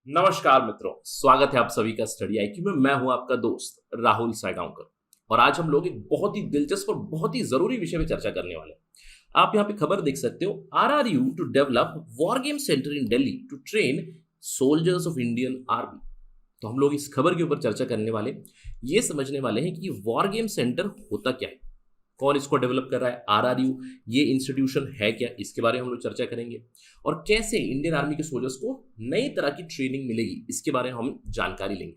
नमस्कार मित्रों, स्वागत है आप सभी का स्टडी आईक्यू में। मैं हूं आपका दोस्त राहुल सायगांवकर और आज हम लोग एक बहुत ही दिलचस्प और बहुत ही जरूरी विषय पे चर्चा करने वाले हैं। आप यहाँ पे खबर देख सकते हो, RRU to develop war game centre in Delhi to train soldiers of Indian army. तो हम लोग इस खबर के ऊपर चर्चा करने वाले, ये समझने वाले हैं कि वॉर गेम सेंटर होता क्या है, कौन इसको डेवलप कर रहा है, RRU ये इंस्टीट्यूशन है क्या, इसके बारे में हम लोग चर्चा करेंगे और कैसे इंडियन आर्मी के सोल्जर्स को नई तरह की ट्रेनिंग मिलेगी, इसके बारे में हम जानकारी लेंगे।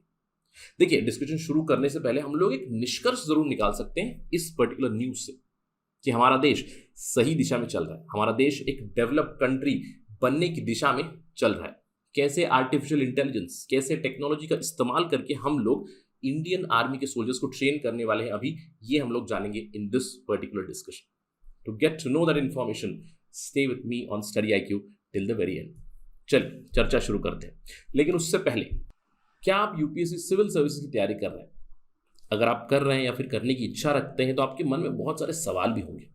देखिए, डिस्कशन शुरू करने से पहले हम लोग एक निष्कर्ष जरूर निकाल सकते हैं इस पर्टिकुलर न्यूज से कि हमारा देश सही दिशा में चल रहा है, हमारा देश एक डेवलप कंट्री बनने की दिशा में चल रहा है। कैसे आर्टिफिशियल इंटेलिजेंस, कैसे टेक्नोलॉजी का इस्तेमाल करके हम लोग इंडियन आर्मी के सोल्जर्स को ट्रेन करने वाले हैं, अभी ये हम लोग जानेंगे in this particular discussion. To get to know that information, stay with me on study IQ till the very end. चलिए चर्चा शुरू करते हैं, लेकिन उससे पहले, क्या आप यूपीएससी सिविल सर्विसेज की तैयारी कर रहे हैं? अगर आप कर रहे हैं या फिर करने की इच्छा रखते हैं तो आपके मन में बहुत सारे सवाल भी होंगे।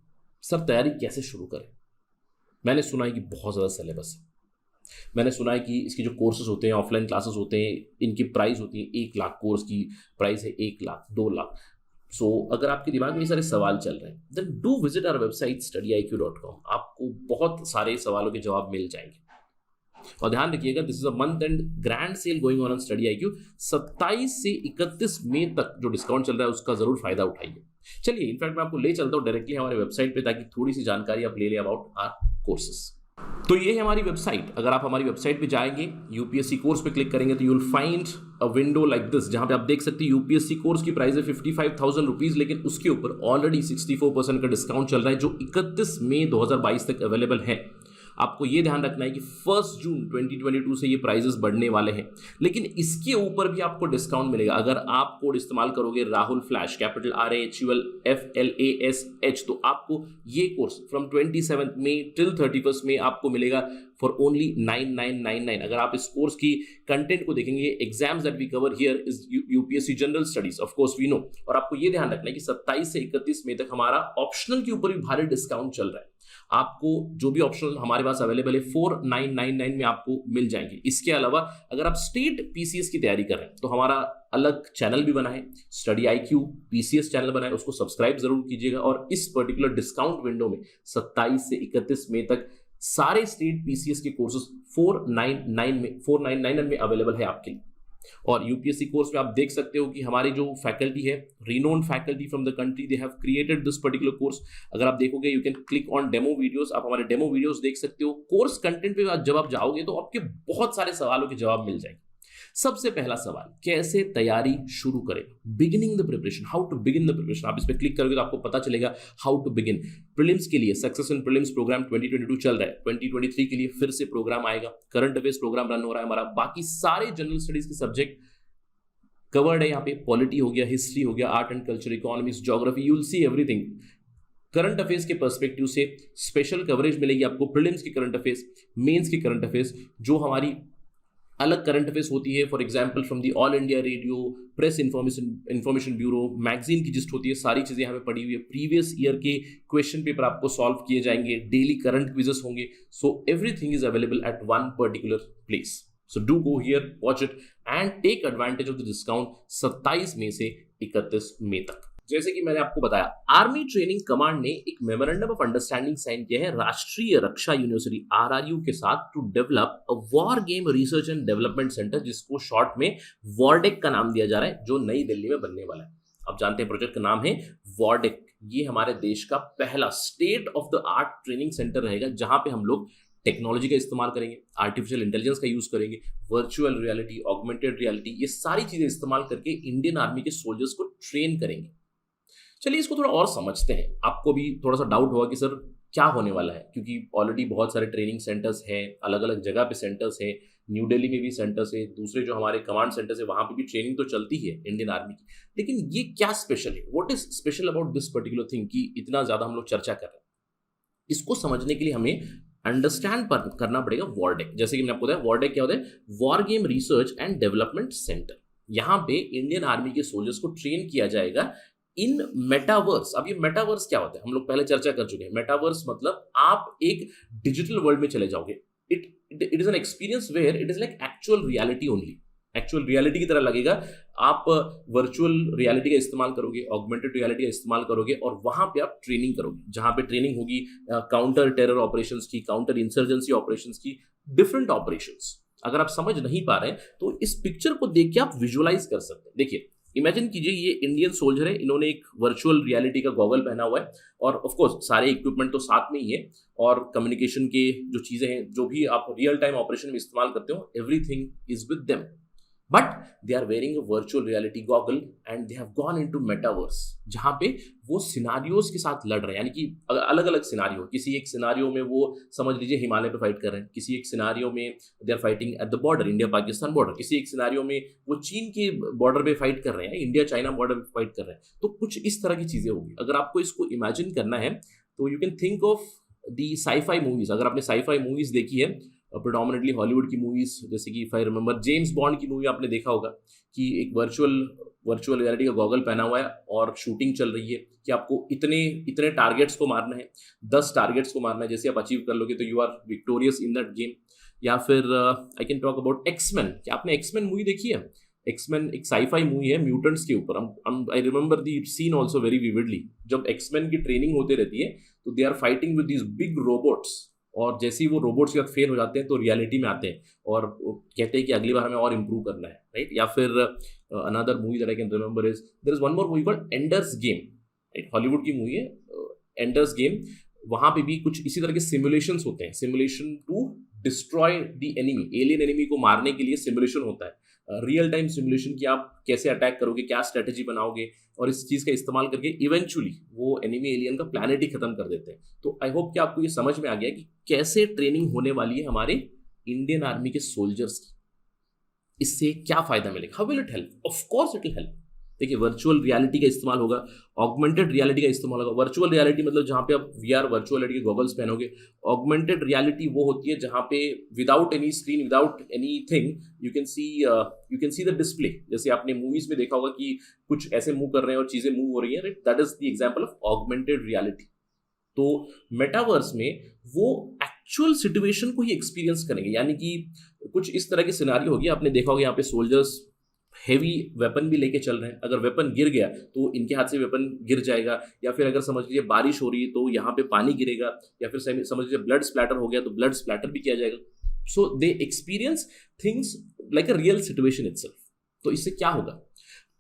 सर, तैयारी कैसे शुरू करें? मैंने सुना है कि बहुत ज़्यादा सिलेबस है, मैंने सुना है कि इसके जो कोर्सेज होते हैं, ऑफलाइन क्लासेस होते हैं, इनकी प्राइस होती है 1 लाख, कोर्स की प्राइस है 1 लाख 2 लाख। सो अगर आपके दिमाग में ये सारे सवाल चल रहे हैं, then do visit our website studyIQ.com। आपको बहुत सारे सवालों के जवाब मिल जाएंगे। और ध्यान रखिएगा, this is a month end grand sale going on study IQ. 27 से 31 मई तक जो डिस्काउंट चल रहा है उसका जरूर फायदा उठाइए। चलिए, इनफैक्ट मैं आपको ले चलता हूँ डायरेक्टली हमारे वेबसाइट पे, ताकि थोड़ी सी जानकारी आप ले लें अबाउट आर कोर्सेस। तो ये है हमारी वेबसाइट। अगर आप हमारी वेबसाइट पे जाएंगे, यूपीएससी कोर्स पे क्लिक करेंगे तो you will find a window like this, जहां पे आप देख सकते हैं यूपीएससी कोर्स की प्राइस है 55,000 रुपीज, लेकिन उसके ऊपर ऑलरेडी 64% का डिस्काउंट चल रहा है जो 31 मई 2022 तक अवेलेबल है। आपको ये ध्यान रखना है कि 1 जून 2022 से ये प्राइजेस बढ़ने वाले हैं, लेकिन इसके ऊपर भी आपको डिस्काउंट मिलेगा अगर आप कोड इस्तेमाल करोगे राहुल फ्लैश, कैपिटल RAHULFLASH। तो आपको ये कोर्स फ्रॉम 27 मई टिल 31 मई आपको मिलेगा फॉर ओनली 9999। अगर आप इस कोर्स की कंटेंट को देखेंगे, exams that we cover here is UPSC general studies, of course we know. और आपको ये ध्यान रखना है कि 27 से 31 मई तक हमारा ऑप्शनल के ऊपर भी भारी डिस्काउंट चल रहा है। आपको जो भी ऑप्शनल हमारे पास अवेलेबल है 4999 में आपको मिल जाएंगे। इसके अलावा अगर आप स्टेट पीसीएस की तैयारी कर रहे हैं तो हमारा अलग चैनल भी बना है, स्टडी आईक्यू पीसीएस चैनल बना है, उसको सब्सक्राइब जरूर कीजिएगा। और इस पर्टिकुलर डिस्काउंट विंडो में 27 से 31 मई तक सारे स्टेट पीसीएस के कोर्सेज 499 में अवेलेबल है आपके लिए। और यूपीएससी कोर्स में आप देख सकते हो कि हमारी जो फैकल्टी है, renowned faculty from the country, they have created this particular course. अगर आप देखोगे, you can click on demo videos, आप हमारे डेमो वीडियोस देख सकते हो। कोर्स कंटेंट पे जब आप जाओगे तो आपके बहुत सारे सवालों के जवाब मिल जाएंगे। सबसे पहला सवाल, कैसे तैयारी शुरू करें? Beginning the preparation, how to begin the preparation. आप इस पे क्लिक करोगे तो आपको पता चलेगा हाउ टू बिगिन। प्रीलिम्स के लिए सक्सेस इन प्रीलिम्स प्रोग्राम 2022 चल रहा है, 2023 के लिए फिर से प्रोग्राम आएगा। करंट अफेयर्स प्रोग्राम रन हो रहा है हमारा। बाकी सारे जनरल स्टडीज के सब्जेक्ट कवर्ड है यहाँ पे। पॉलिटी हो गया, हिस्ट्री हो गया, art and culture, economics, geography, you will see everything. Current affairs के पर्सपेक्टिव से स्पेशल कवरेज मिलेगी आपको। प्रीलिम्स की करंट अफेयर्स, मेंस की करंट अफेयर्स, जो हमारी अलग करंट अफेयर्स होती है, for example from the all India radio, press information bureau, magazine की जिस्ट होती है, सारी चीजें यहाँ पे पड़ी हुई है। प्रीवियस ईयर के क्वेश्चन पेपर आपको सॉल्व किए जाएंगे, डेली करंट क्विजेस होंगे। So everything is available at one particular place. So do go here, watch it and take advantage of the discount 27 मई से 31 मई तक। जैसे कि मैंने आपको बताया, आर्मी ट्रेनिंग कमांड ने एक मेमोरेंडम ऑफ अंडरस्टैंडिंग साइन किया है राष्ट्रीय रक्षा यूनिवर्सिटी RRU के साथ to develop a war game research and development centre, जिसको शॉर्ट में वॉरडेक का नाम दिया जा रहा है, जो नई दिल्ली में बनने वाला है। आप जानते हैं प्रोजेक्ट का नाम है वॉरडेक। ये हमारे देश का पहला state of the art training centre रहेगा, जहां पे हम लोग टेक्नोलॉजी का इस्तेमाल करेंगे, आर्टिफिशियल इंटेलिजेंस का यूज करेंगे, वर्चुअल रियलिटी, ऑगमेंटेड रियलिटी, ये सारी चीजें इस्तेमाल करके इंडियन आर्मी के सोल्जर्स को ट्रेन करेंगे। चलिए इसको थोड़ा और समझते हैं। आपको भी थोड़ा सा डाउट होगा कि सर क्या होने वाला है, क्योंकि ऑलरेडी बहुत सारे ट्रेनिंग सेंटर्स हैं, अलग अलग जगह पे सेंटर्स हैं, न्यू दिल्ली में भी सेंटर्स है, दूसरे जो हमारे कमांड सेंटर्स है वहां पे भी ट्रेनिंग तो चलती है इंडियन आर्मी की। लेकिन ये क्या स्पेशल है? What is special about this particular thing कि इतना ज्यादा हम लोग चर्चा कर रहे हैं? इसको समझने के लिए हमें अंडरस्टैंड करना पड़ेगा वॉरडेक। जैसे कि मैंने आपको बताया, वॉरडेक क्या होता है? War game research and development centre. यहाँ पे इंडियन आर्मी के सोल्जर्स को ट्रेन किया जाएगा इन मेटावर्स। अब ये मेटावर्स क्या होता है हम लोग पहले चर्चा कर चुके हैं। मेटावर्स मतलब आप एक डिजिटल वर्ल्ड में चले जाओगे। It it is an experience where it is like actual reality only, actual reality की तरह लगेगा। आप वर्चुअल रियलिटी का इस्तेमाल करोगे, ऑगमेंटेड रियलिटी का इस्तेमाल करोगे और वहां पे आप ट्रेनिंग करोगे, जहां पे ट्रेनिंग होगी काउंटर टेरर ऑपरेशंस की, काउंटर इंसर्जेंसी ऑपरेशंस की, डिफरेंट ऑपरेशंस। अगर आप समझ नहीं पा रहे हैं तो इस पिक्चर को देख के आप विजुअलाइज कर सकते हैं। देखिए, इमेजिन कीजिए ये इंडियन सोल्जर है, इन्होंने एक वर्चुअल रियलिटी का गॉगल पहना हुआ है और ऑफ कोर्स सारे इक्विपमेंट तो साथ में ही है और कम्युनिकेशन के जो चीजें हैं, जो भी आप रियल टाइम ऑपरेशन में इस्तेमाल करते हो, everything is with them, but they are wearing a virtual reality goggle and they have gone into metaverse, जहां पे वो सिनारियोज के साथ लड़ रहे हैं। यानी कि अलग अलग सिनारियो, किसी एक सिनारियो में वो समझ लीजिए हिमालय पे फाइट कर रहे हैं, किसी एक सिनारियो में they are fighting at the border, India Pakistan border, किसी एक सिनारियो में वो चीन के बॉर्डर पे फाइट कर रहे हैं, इंडिया चाइना बॉर्डर पे फाइट कर रहे हैं। तो कुछ इस तरह की चीजें होगी। अगर आपको इसको इमेजिन करना है तो you can think of the sci-fi movies. अगर आपने साई-फाई मूवीज देखी है, प्रेडोमिनेटली हॉलीवुड की मूवीज, जैसे कि if I remember James bond की मूवी आपने देखा होगा कि एक वर्चुअल रियलिटी का गॉगल पहना हुआ है और शूटिंग चल रही है कि आपको इतने टारगेट्स को मारना है, 10 टारगेट्स को मारना है, जैसे आप अचीव कर लोगे तो you are victorious in that game. या फिर I can talk about X Men. क्या आपने एक्समैन मूवी देखी है? एक्समैन एक साई-फाई मूवी है म्यूटेंट्स के ऊपर। I remember the scene also very vividly. जब एक्समैन की ट्रेनिंग होते रहती है तो they are fighting with these big robots, और जैसे ही वो रोबोट्स के साथ फेल हो जाते हैं तो रियलिटी में आते हैं और कहते हैं कि अगली बार हमें और इम्प्रूव करना है, राइट। या फिर another movie that I can remember is there is one more movie called Ender's game, right, Hollywood की मूवी है एंडर्स गेम। वहां पे भी कुछ इसी तरह के सिमुलेशंस होते हैं, simulation to destroy the enemy, alien enemy को मारने के लिए सिमुलेशन होता है, रियल टाइम सिमुलेशन की आप कैसे अटैक करोगे, क्या स्ट्रेटेजी बनाओगे, और इस चीज का इस्तेमाल करके इवेंचुअली वो एनिमी एलियन का प्लैनेट ही खत्म कर देते हैं। तो आई होप कि आपको ये समझ में आ गया कि कैसे ट्रेनिंग होने वाली है हमारे इंडियन आर्मी के सोल्जर्स की, इससे क्या फायदा मिलेगा, how will it help, of course it will help. देखिए, वर्चुअल रियलिटी का इस्तेमाल होगा, ऑगमेंटेड रियलिटी का इस्तेमाल होगा। वर्चुअल रियलिटी मतलब जहां पे आप वीआर वर्चुअल रियलिटी के गॉगल्स पहनोगे। ऑगमेंटेड रियलिटी वो होती है जहां पे without any screen, without anything, you can see the display. जैसे आपने मूवीज में देखा होगा कि कुछ ऐसे मूव कर रहे हैं और चीजें मूव हो रही हैं, that is the example of augmented reality. तो मेटावर्स में वो एक्चुअल सिचुएशन को ही एक्सपीरियंस करेंगे, यानी कि कुछ इस तरह की सिनारियो होगी। आपने देखा होगा यहाँ पे सोल्जर्स हैवी वेपन भी लेके चल रहे हैं, अगर वेपन गिर गया तो इनके हाथ से वेपन गिर जाएगा, या फिर अगर समझ लीजिए बारिश हो रही है तो यहाँ पे पानी गिरेगा, या फिर समझ लीजिए ब्लड स्प्लैटर हो गया तो ब्लड स्प्लैटर भी किया जाएगा। So they experience things like a real situation itself. तो इससे क्या होगा,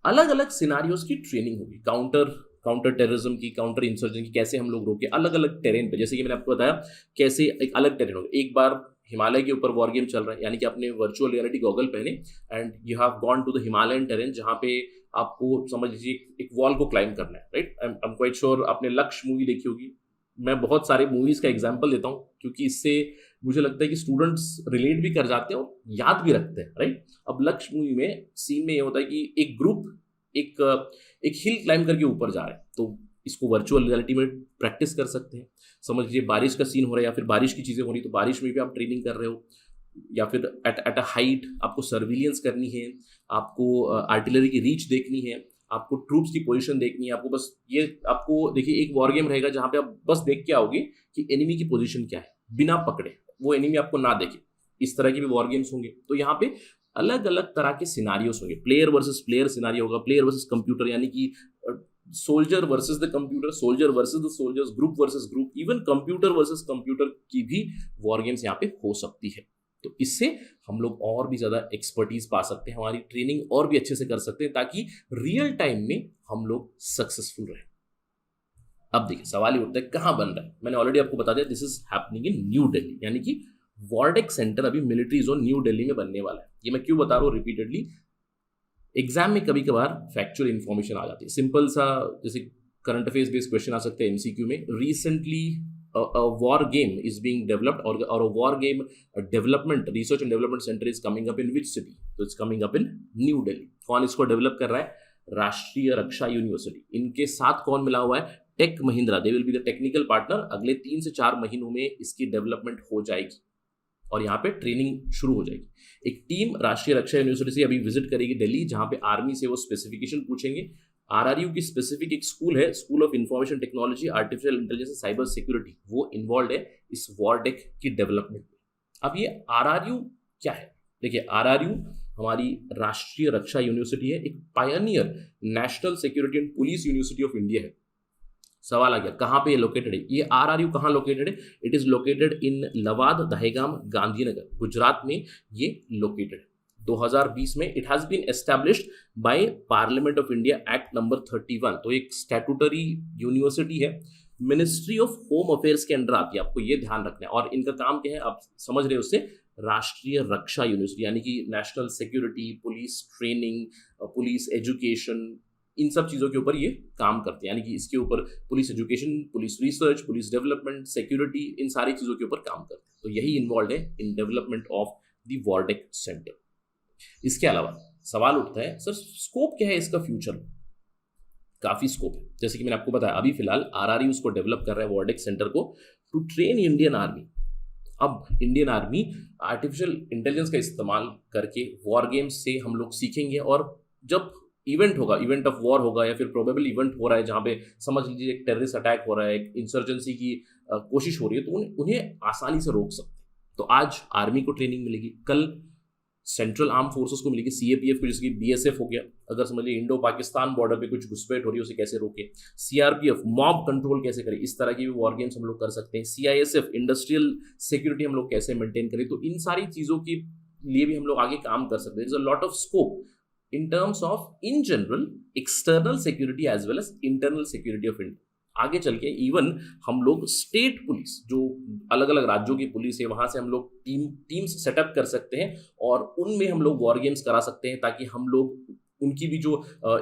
अलग अलग सिनारियोज की ट्रेनिंग होगी, काउंटर टेररिज्म की, काउंटर इंसर्जेंसी की, कैसे हम लोग रोके अलग अलग टेरेन पे। जैसे कि मैंने आपको बताया कैसे एक अलग टेरेन होगा। एक बार हिमालय के ऊपर वॉर गेम चल रहा है, यानी कि आपने वर्चुअल रियलिटी गॉगल पहने and you have gone to the Himalayan terrain, जहां पे आपको समझ लीजिए एक वॉल को क्लाइम करना है, right. I am quite sure आपने लक्ष्य मूवी देखी होगी। मैं बहुत सारे मूवीज का एग्जाम्पल देता हूँ क्योंकि इससे मुझे लगता है कि स्टूडेंट्स रिलेट भी कर जाते हैं और याद भी रखते हैं, राइट। अब लक्ष्य मूवी में सीन में ये होता है कि एक ग्रुप एक हिल क्लाइम करके ऊपर जा रहे हैं, तो इसको वर्चुअल रियलिटी में प्रैक्टिस कर सकते हैं। समझ लीजिए बारिश का सीन हो रहा है या फिर बारिश की चीज़ें हो रही, तो बारिश में भी आप ट्रेनिंग कर रहे हो, या फिर एट अ हाइट आपको सर्विलियंस करनी है, आपको आर्टिलरी की रीच देखनी है, आपको ट्रूप्स की पोजीशन देखनी है। आपको देखिए एक वॉर गेम रहेगा जहाँ पे आप बस देख के आओगे कि एनिमी की पोजीशन क्या है, बिना पकड़े, वो एनिमी आपको ना देखे। इस तरह के भी वॉर गेम्स होंगे। तो यहाँ पे अलग अलग तरह के सिनारियोस होंगे, प्लेयर वर्सेस प्लेयर सिनारियो होगा, प्लेयर वर्सेस कंप्यूटर, यानी कि soldier versus the computer, soldier versus the soldiers, group versus group, even computer versus computer की भी वॉर गेम्स यहाँ पे हो सकती है। तो इससे हम लोग और भी ज्यादा एक्सपर्टीज पा सकते हैं, हमारी ट्रेनिंग और भी अच्छे से कर सकते हैं, ताकि रियल टाइम में हम लोग सक्सेसफुल रहे। अब देखिए सवाल ये उठता है कहाँ बन रहा है। मैंने ऑलरेडी आपको बता दिया, this is happening in new Delhi, यानी कि वॉर्डेक सेंटर अभी मिलिट्री जोन न्यू दिल्ली में बनने वाला है। ये मैं क्यों बता रहा हूँ रिपीटेडली, एग्जाम में कभी कभार फैक्चुअल इंफॉर्मेशन आ जाती है, सिंपल सा, जैसे करंट अफेयर्स बेस्ड क्वेश्चन आ सकते हैं एमसीक्यू में। Recently a war game is being developed, or a war game development research and development center is coming up in which city? So it's coming up in New Delhi. कौन इसको develop कर रहा है? राष्ट्रीय रक्षा university. इनके साथ कौन मिला हुआ है? Tech Mahindra, they will be the technical partner. अगले 3 से 4 महीनों में इसकी डेवलपमेंट हो जाएगी और यहाँ पे ट्रेनिंग शुरू हो जाएगी। एक टीम राष्ट्रीय रक्षा यूनिवर्सिटी से अभी विजिट करेगी दिल्ली, जहाँ पे आर्मी से वो स्पेसिफिकेशन पूछेंगे। आरआरयू की स्पेसिफिक एक स्कूल है, school of information technology, artificial intelligence, cyber security, वो इन्वॉल्व है इस वॉरडेक की डेवलपमेंट में। अब ये RRU क्या है? देखिए, RRU हमारी राष्ट्रीय रक्षा यूनिवर्सिटी है, एक Pioneer national security and police university of India है। सवाल आ गया, कहाँ पे ये लोकेटेड है? ये RRU कहाँ लोकेटेड है? इट इज लोकेटेड इन लवाद दहेगाम गांधीनगर, गुजरात में ये लोकेटेड है। 2020 में it has been established by parliament of India act number 31। तो एक स्टैट्यूटरी यूनिवर्सिटी है, मिनिस्ट्री ऑफ होम अफेयर्स के अंडर आती है, आपको ये ध्यान रखना है। और इनका काम क्या है आप समझ रहे हो उससे, राष्ट्रीय रक्षा यूनिवर्सिटी, यानी कि national security, police training, police education, इन सब चीज़ों के ऊपर ये काम करते हैं। यानी कि इसके ऊपर police education, police research, police development, security, इन सारी चीज़ों के ऊपर काम करते हैं। तो यही इन्वॉल्व है इन डेवलपमेंट ऑफ द वॉर्डेक सेंटर। इसके अलावा सवाल उठता है, सर स्कोप क्या है इसका फ्यूचर में? काफ़ी स्कोप है, जैसे कि मैंने आपको बताया अभी फिलहाल RRU उसको डेवलप कर रहा है वॉर्डेक सेंटर को टू ट्रेन इंडियन आर्मी। अब इंडियन आर्मी आर्टिफिशियल इंटेलिजेंस का इस्तेमाल करके वॉर गेम्स से हम लोग सीखेंगे, और जब इवेंट होगा, इवेंट ऑफ वॉर होगा, या फिर प्रोबेबल इवेंट हो रहा है जहाँ पे समझ लीजिए एक टेररिस्ट अटैक हो रहा है, एक इंसर्जेंसी की कोशिश हो रही है, तो उन्हें आसानी से रोक सकते हैं। तो आज आर्मी को ट्रेनिंग मिलेगी, कल सेंट्रल आर्म फोर्सेस को मिलेगी, CAPF को, जैसे कि BSF हो गया, अगर समझ लीजिए इंडो पाकिस्तान बॉर्डर पे कुछ घुसपैठ हो रही है उसे कैसे रोके, CRPF मॉब कंट्रोल कैसे करे, इस तरह की भी वॉर गेम्स हम लोग कर सकते हैं, CISF इंडस्ट्रियल सिक्योरिटी हम लोग कैसे मेंटेन करें। तो इन सारी चीज़ों के लिए भी हम लोग आगे काम कर सकते हैं। Is a lot of scope in terms of in general external security as well as internal security of India। आगे चल के इवन हम लोग स्टेट पुलिस, जो अलग अलग राज्यों की पुलिस है, वहां से हम लोग टीम्स सेटअप कर सकते हैं और उनमें हम लोग वॉर गेम्स करा सकते हैं, ताकि हम लोग उनकी भी जो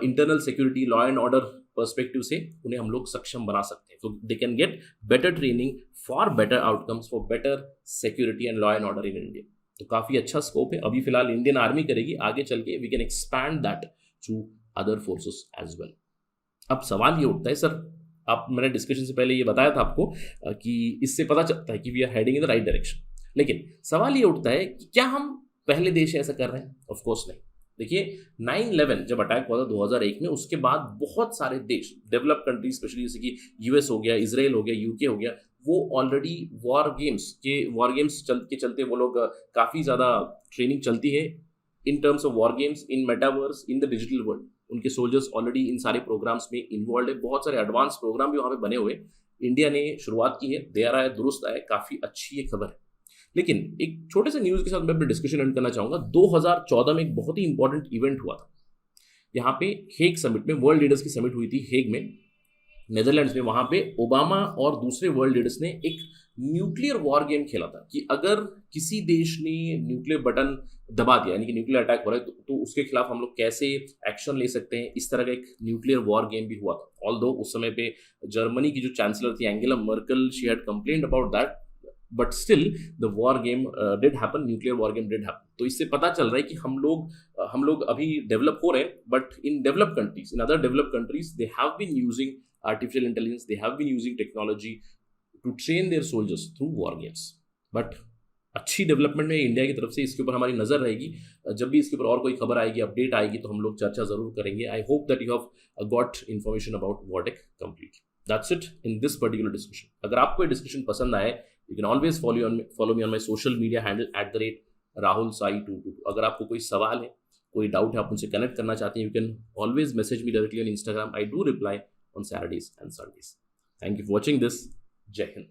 internal security, law and order perspective से उन्हें हम लोग सक्षम बना सकते हैं। तो they can get better training for better outcomes, for better security and law and order in India. तो काफ़ी अच्छा स्कोप है। अभी फिलहाल इंडियन आर्मी करेगी, आगे चल के we can expand that to other forces as well. अब सवाल ये उठता है, सर आप, मैंने डिस्कशन से पहले ये बताया था आपको कि इससे पता चलता है कि we are heading in the right direction, लेकिन सवाल ये उठता है कि क्या हम पहले देश ऐसा कर रहे हैं? ऑफ कोर्स नहीं। देखिए 9/11 जब अटैक हुआ था 2001 में, उसके बाद बहुत सारे देश, डेवलप्ड कंट्रीज स्पेशली, जैसे कि US हो गया, इसराइल हो गया, UK हो गया, वो ऑलरेडी वॉर गेम्स के चलते वो लोग काफ़ी ज़्यादा ट्रेनिंग चलती है in terms of war games, in metaverse, in the digital world. उनके सोल्जर्स ऑलरेडी इन सारे प्रोग्राम्स में इन्वॉल्व है, बहुत सारे एडवांस प्रोग्राम भी वहाँ पे बने हुए। इंडिया ने शुरुआत की है, देर आए दुरुस्त आए, काफ़ी अच्छी ये खबर है। लेकिन एक छोटे से न्यूज़ के साथ मैं अपनी डिस्कशन एंड करना चाहूँगा। 2014 में एक बहुत ही इंपॉर्टेंट इवेंट हुआ था, यहाँ पे हेग समिट में, वर्ल्ड लीडर्स की समिट हुई थी हेग में, नेदरलैंड्स में। वहाँ पे ओबामा और दूसरे वर्ल्ड लीडर्स ने एक न्यूक्लियर वॉर गेम खेला था कि अगर किसी देश ने न्यूक्लियर बटन दबा दिया, यानी कि न्यूक्लियर अटैक हो रहा है, तो उसके खिलाफ हम लोग कैसे एक्शन ले सकते हैं। इस तरह का एक न्यूक्लियर वॉर गेम भी हुआ था। ऑल्दो उस समय पे जर्मनी की जो चांसलर थी Angela Merkel, she had complained about that, but still the war game did happen, nuclear war game did happen. तो इससे पता चल रहा है कि हम लोग अभी डेवलप हो रहे हैं, but in develop countries, in other develop countries, they have been using artificial intelligence, they have been using technology to train their soldiers through war games। but अच्छी डेवलपमेंट में इंडिया की तरफ से इसके ऊपर हमारी नजर रहेगी। जब भी इसके ऊपर और कोई खबर आएगी, अपडेट आएगी, तो हम लोग चर्चा जरूर करेंगे। I hope that you have got information about वॉर्डेक completely. That's it in this particular discussion. अगर आपको ये डिस्कशन पसंद आए, you can always follow me on my social media handle @Rahul Sai 222। अगर आपको कोई सवाल है, कोई डाउट है, आप मुझसे कनेक्ट करना चाहते हैं, you can always message me directly on Instagram। I do reply on Saturdays and Sundays। Thank you for watching this। Jai Hind।